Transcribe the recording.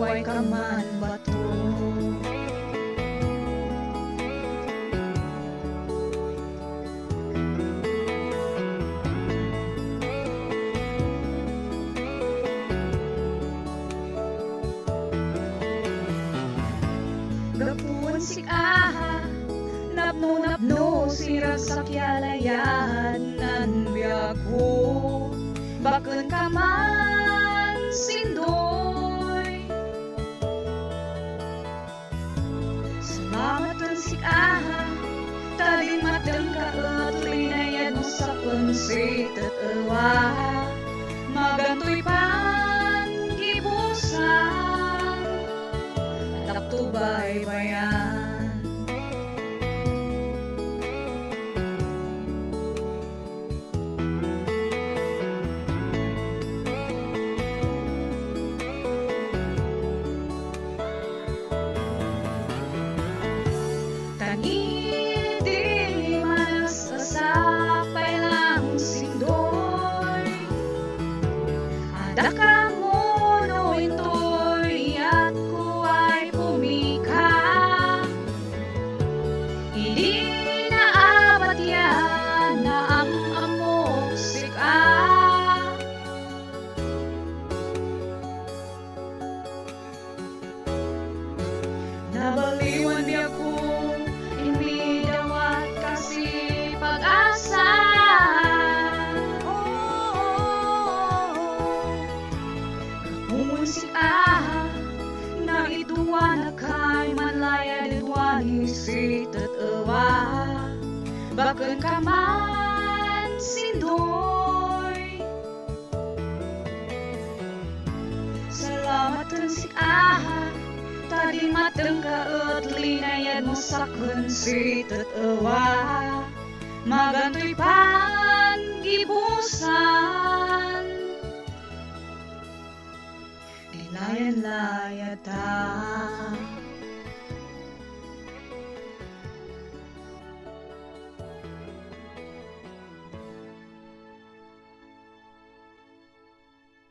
way ka man bato. Gapun sikaha, napno sirag sa kyalayan nan biyag ko, bakun ka man sindoy. Salamat sikaha, tali mateng ka at linayad mo sa pansit at awa, magantoy pan gibusan, takto baybayan. Taniti malas asapay lang sindoy, ada ka mo no intoy at ko ay pumika, hindi na abat yan na ang amok sika. Nabaliwan niya ko inidawat kasi pag-asa. Kapunsik na iduwa na kay manlaya didwa isit at awa, bakun ka man sindoy. Salamat sik tadi mateng ka at linayad mo sa kunsit at awa, magantoy pan gibusan, dilayan-layad ta.